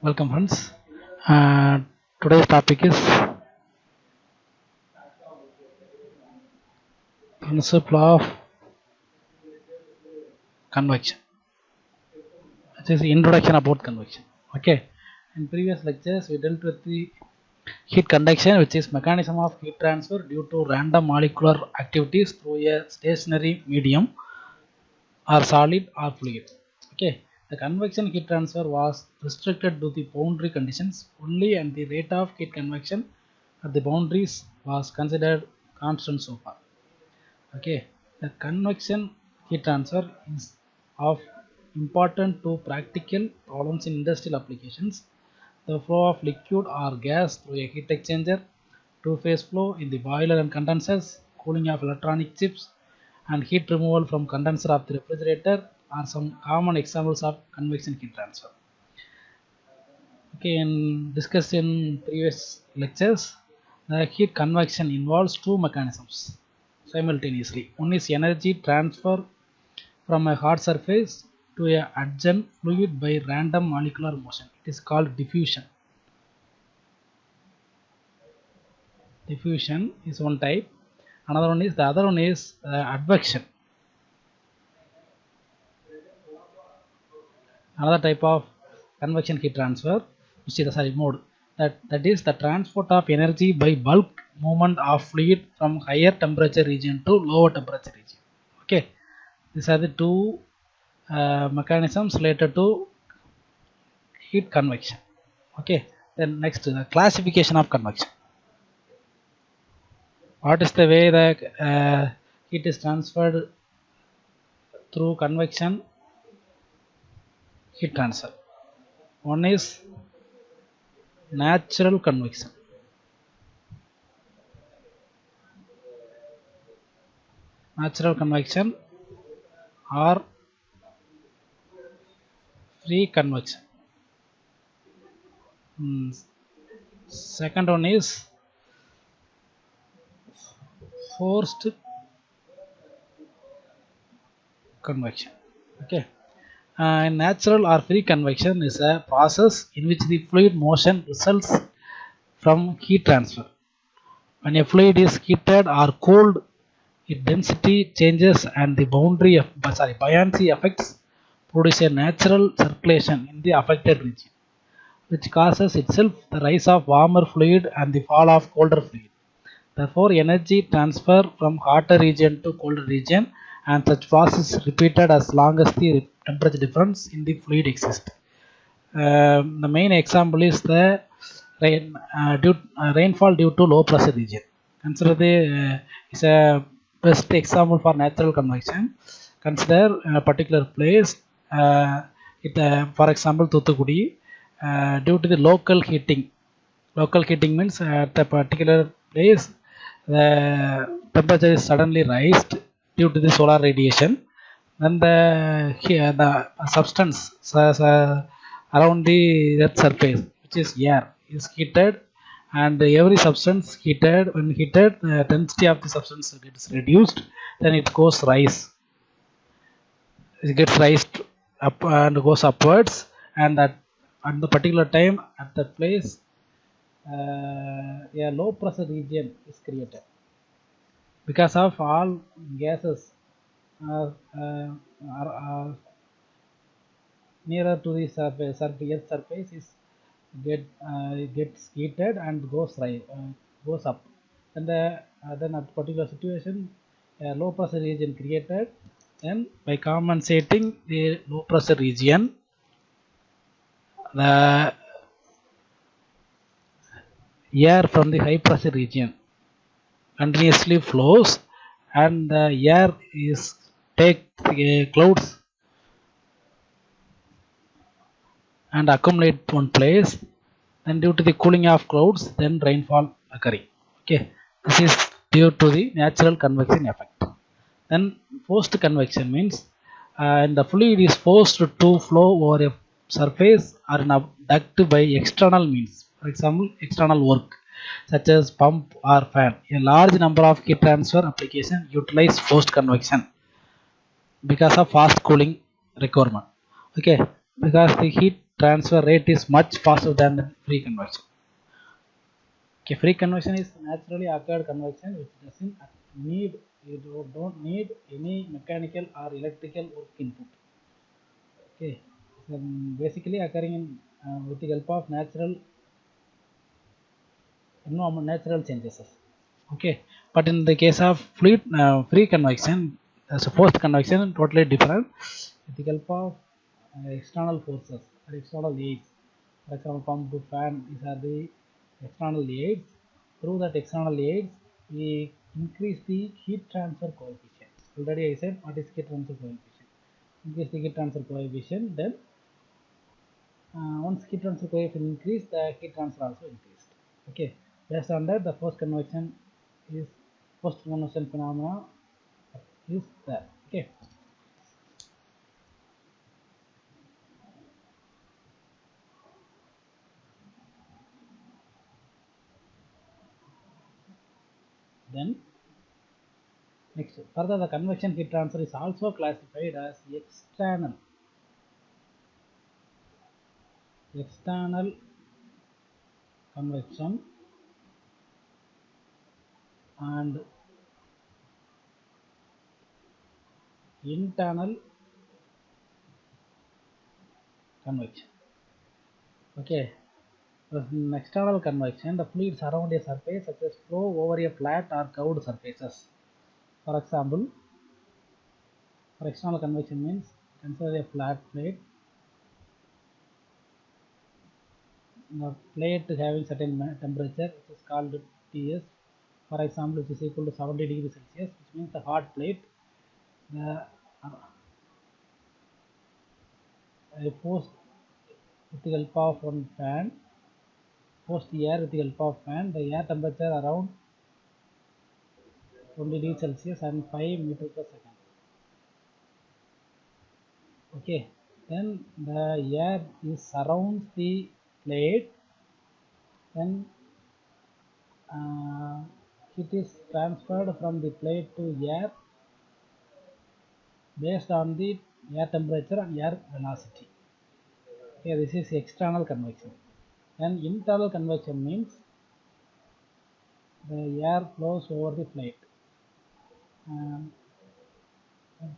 Welcome, friends. Today's topic is principle of convection. It is introduction about convection. Okay. In previous lectures, we dealt with the heat conduction, which is mechanism of heat transfer due to random molecular activities through a stationary medium or solid or fluid. Okay. The convection heat transfer was restricted to the boundary conditions only, and the rate of heat convection at the boundaries was considered constant so far. Okay, the convection heat transfer is of important to practical problems in industrial applications. The flow of liquid or gas through a heat exchanger, two-phase flow in the boiler and condensers, cooling of electronic chips, and heat removal from condenser of the refrigerator are some common examples of convection heat transfer. Okay, and discussed in previous lectures, the heat convection involves two mechanisms simultaneously. One is energy transfer from a hot surface to a adjacent fluid by random molecular motion. It is called diffusion. Diffusion is one type. The other one is advection. Another type of convection heat transfer, which is the mode. That is the transport of energy by bulk movement of fluid from higher temperature region to lower temperature region. Okay, these are the two mechanisms related to heat convection. Okay, then next the classification of convection. What is the way the heat is transferred through convection heat transfer? One is natural convection. Natural convection or free convection. Second one is forced convection. Okay, natural or free convection is a process in which the fluid motion results from heat transfer. When a fluid is heated or cooled, its density changes and the buoyancy effects produce a natural circulation in the affected region, which causes itself the rise of warmer fluid and the fall of colder fluid. Therefore, energy transfer from hotter region to colder region, and such process is repeated as long as the temperature difference in the fluid exists. The main example is the rainfall due to low pressure region. Consider is a best example for natural convection. Consider a particular place, for example, Thuthukudi, due to the local heating. Local heating means at a particular place the temperature is suddenly raised due to the solar radiation. Then the substance around the earth surface, which is air, is heated, and every substance heated, when heated, the density of the substance gets reduced, then it gets raised up and goes upwards, and at the particular time at that place a low pressure region is created because of all gases are nearer to the surface, earth surface is gets heated and goes up, and then at particular situation a low pressure region created. Then by compensating the low pressure region, the air from the high pressure region continuously flows, and the air is take clouds and accumulate one place, and due to the cooling of clouds, then rainfall occurring. Okay, this is due to the natural convection effect. Then forced convection means and the fluid is forced to flow over a surface or in a duct by external means, for example external work such as pump or fan. A large number of heat transfer applications utilize forced convection because of fast cooling requirement. Okay, because the heat transfer rate is much faster than the free convection. Okay, free convection is naturally occurred convection which doesn't need, you don't need any mechanical or electrical work input. Okay, so basically occurring in with the help of natural changes. Okay, but in the case of free convection, so forced convection totally different with the help of external forces or external aids. For example, pump to fan, these are the external aids. Through that external aids, we increase the heat transfer coefficient. Already I said what is heat transfer coefficient. Increase the heat transfer coefficient, then once heat transfer coefficient increase, the heat transfer also increased. Okay, based on that, the forced convection phenomena is there. Okay. Then next, further the convection heat transfer is also classified as external convection and internal convection. Okay, in external convection, the fluids around a surface such as flow over a flat or curved surfaces. For example, for external convection means consider a flat plate. The plate having certain temperature which is called Ts. For example, which is equal to 70 degrees Celsius, which means the hot plate. I force with the help of one fan, force the air with the help of fan. The air temperature around 20 degrees Celsius and 5 meters per second. Okay, then the air surrounds the plate, then it is transferred from the plate to air based on the air temperature and air velocity. Okay, this is external convection. Then internal convection means the air flows over the plate.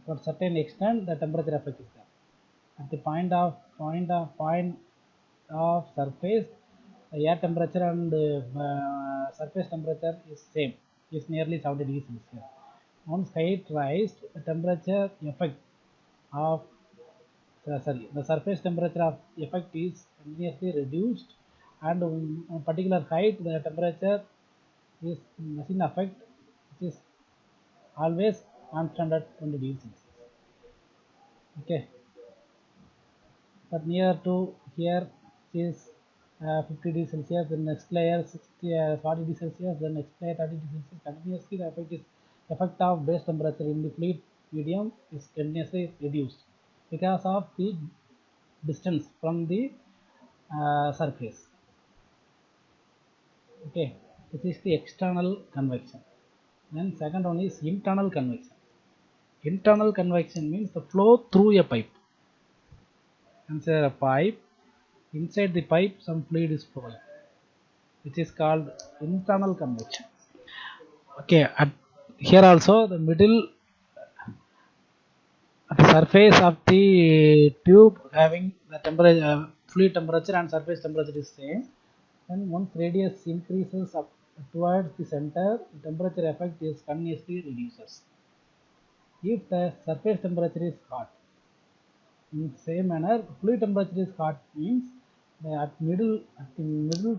For certain extent, the temperature effect is there. At the point of surface, the air temperature and surface temperature is same, is nearly 70 degrees Celsius. Once height rise, the temperature effect of the surface temperature of effect is continuously reduced, and on particular height the temperature is in effect, which is always constant at 20 degrees Celsius. Okay, but near to here is 50 degrees Celsius, the next layer 40 degrees Celsius, the next layer 30 degrees Celsius. Continuously the effect of base temperature in the fluid medium is continuously reduced because of the distance from the surface. Okay, this is the external convection. Then second one is internal convection. Internal convection means the flow through a pipe. Consider a pipe. Inside the pipe some fluid is flowing, which is called internal convection. Okay, here also the middle at the surface of the tube having the temperature, fluid temperature and surface temperature is same. Then once radius increases up towards the center, the temperature effect is continuously reduces. If the surface temperature is hot, in the same manner, fluid temperature is hot means at the middle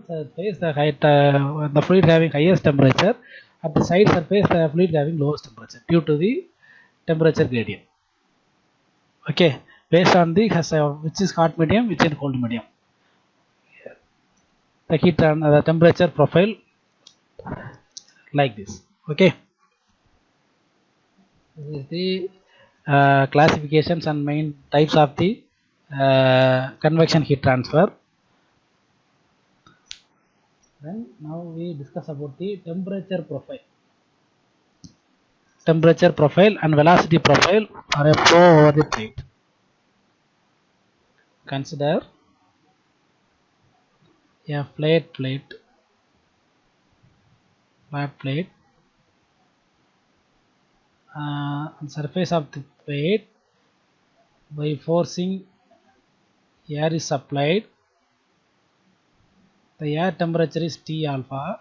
surface the fluid having highest temperature, at the side surface the fluid having lowest temperature due to the temperature gradient. Okay, based on the which is hot medium, which is cold medium, the heat and the temperature profile like this. Okay, this is the classifications and main types of the convection heat transfer. Then now we discuss about the temperature profile and velocity profile for a flow over the plate. Consider a flat plate on surface of the plate. By forcing, air is supplied. The air temperature is T alpha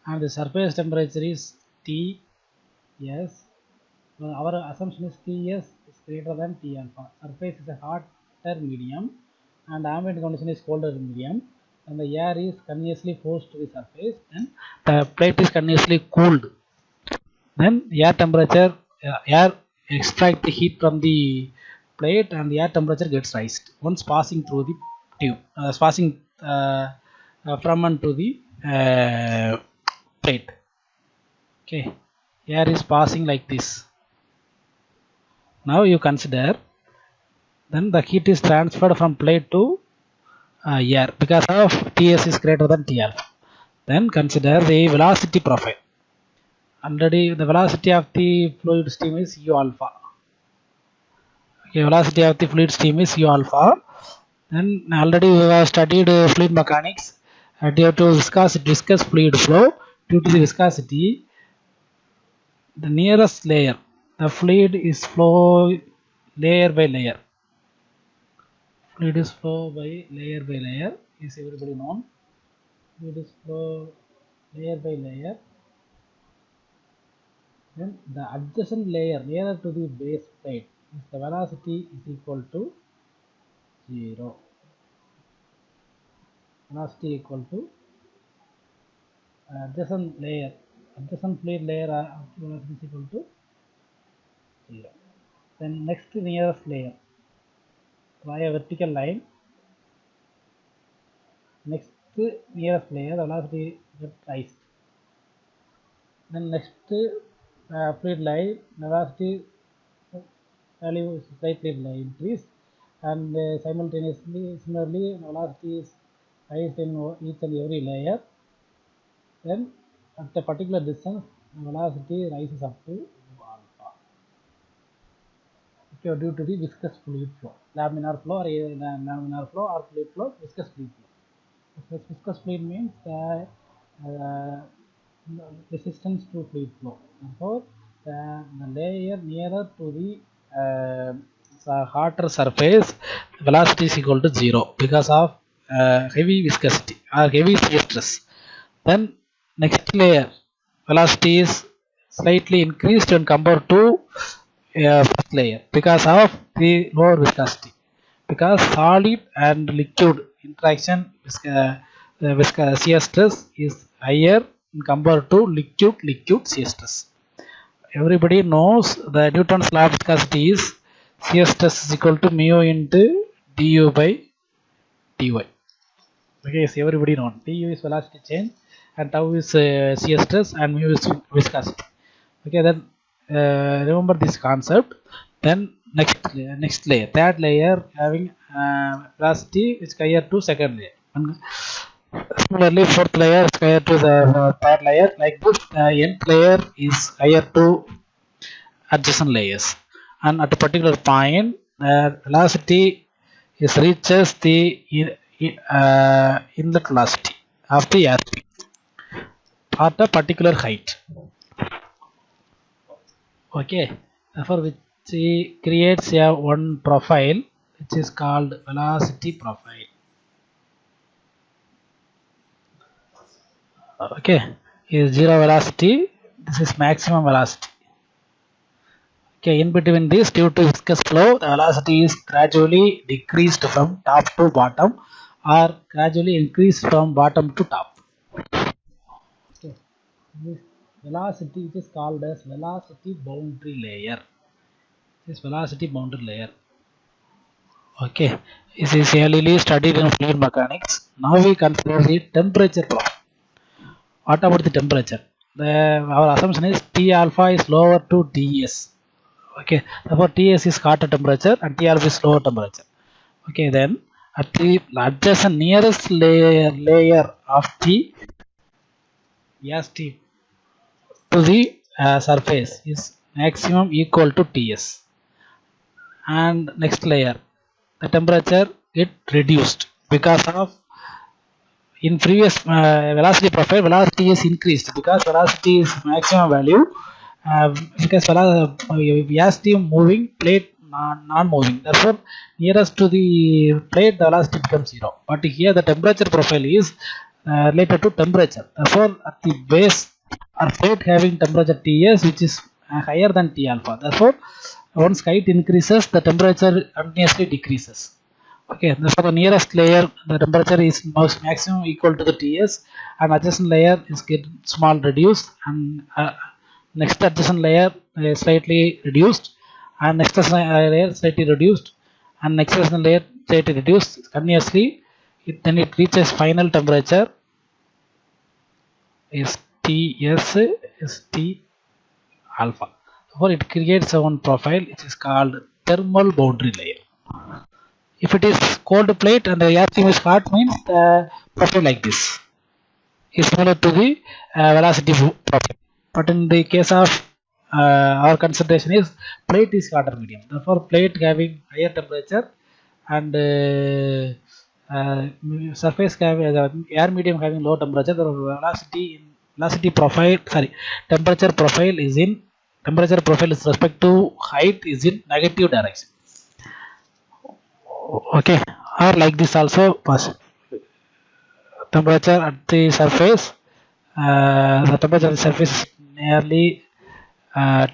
and the surface temperature is T S. Our assumption is Ts is greater than T alpha. Surface is a hotter medium and ambient condition is colder medium, and the air is continuously forced to the surface and the plate is continuously cooled. Then air extract the heat from the plate and the air temperature gets raised once passing through the tube, passing from and to the plate. Okay, air is passing like this. Now you consider, then the heat is transferred from plate to air because of Ts is greater than T alpha. Then consider the velocity profile. Already the velocity of the fluid stream is U alpha. Okay, velocity of the fluid stream is U alpha. Then already we have studied fluid mechanics. Due to viscous fluid flow, due to the viscosity, the nearest layer, the fluid is flow layer by layer. Fluid is flow by layer is everybody known. Fluid is flow layer by layer. Then the adjacent layer nearer to the base plate, the velocity is equal to 0. Velocity equal to adjacent fluid layer velocity is equal to 0. Then next nearest layer, draw a vertical line. Next nearest layer, the velocity gets raised. Then next fluid line, velocity value is slightly increased, and similarly velocity is raised in each and every layer. Then at a particular distance, the velocity rises up to alpha. Okay, due to the viscous fluid flow, laminar flow or fluid flow, viscous fluid flow. Viscous fluid means resistance to fluid flow. Therefore, the layer nearer to the hotter surface, velocity is equal to 0 because of heavy viscosity or heavy shear stress. Then next layer, velocity is slightly increased when compared to first layer because of the lower viscosity. Because solid and liquid interaction, shear stress is higher compared to liquid shear stress. Everybody knows the Newton's law of viscosity is shear stress is equal to mu into du by dy. Okay, so everybody knows du is velocity change and tau is shear stress and mu is viscosity. Okay, then remember this concept. Then next layer, third layer having velocity is higher to second layer. And similarly, fourth layer is higher to the third layer. Like this, nth layer is higher to adjacent layers, and at a particular point, velocity is reaches the inlet velocity of the airstream at a particular height. Okay, therefore, which creates a one profile which is called velocity profile. Okay, is zero velocity. This is maximum velocity. Okay, in between this, due to viscous flow, the velocity is gradually decreased from top to bottom or gradually increased from bottom to top. Okay, this velocity is called as velocity boundary layer. This velocity boundary layer. Okay, this is earlier studied in fluid mechanics. Now we consider the temperature profile. What about the temperature? Our assumption is T alpha is lower to Ts. Okay, therefore Ts is hotter temperature and T alpha is lower temperature. Okay, then at the adjacent nearest layer of the gas to the surface is maximum equal to Ts, and next layer the temperature get reduced because of in previous velocity profile, velocity is increased because velocity is maximum value, because velocity moving, plate non-moving. Therefore, nearest to the plate, the velocity becomes 0. But here the temperature profile is related to temperature. Therefore, at the base or plate having temperature Ts, which is higher than T alpha. Therefore, once height increases, the temperature continuously decreases. Okay, for the nearest layer, the temperature is maximum equal to the Ts, and adjacent layer is get small reduced, and next adjacent layer slightly reduced, and next adjacent layer slightly reduced, and next adjacent layer slightly reduced continuously. Then it reaches final temperature is Ts is T alpha. Therefore, it creates one profile which is called thermal boundary layer. If it is cold plate and the air stream is hot, means the profile like this is similar to the velocity profile. But in the case of our consideration is plate is hotter medium. Therefore, plate having higher temperature and surface having air medium having low temperature, the velocity profile, sorry, temperature profile is in temperature profile with respect to height is in negative direction. Okay, or like this also temperature at the surface, the temperature at the surface is nearly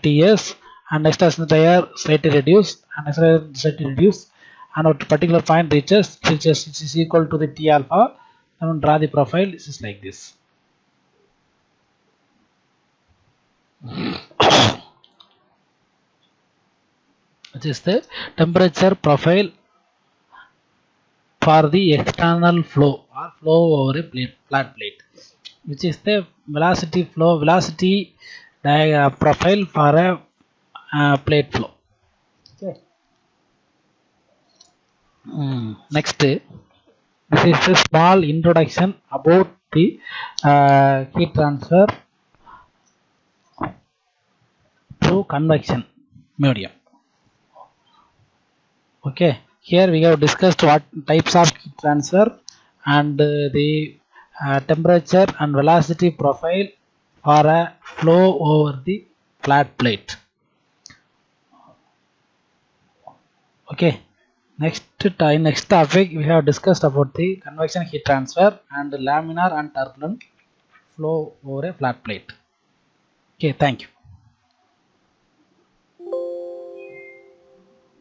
Ts, and next as the air slightly reduced, and next slightly reduced, and at a particular point reaches which is equal to the T alpha. Then draw the profile. This is like this. Which is the temperature profile for the external flow or flow over a flat plate, which is the velocity profile for a plate flow. Okay. Next, this is a small introduction about the heat transfer through convection medium. Okay, here we have discussed what types of heat transfer and the temperature and velocity profile for a flow over the flat plate. Okay, next topic we have discussed about the convection heat transfer and laminar and turbulent flow over a flat plate. Okay, thank you.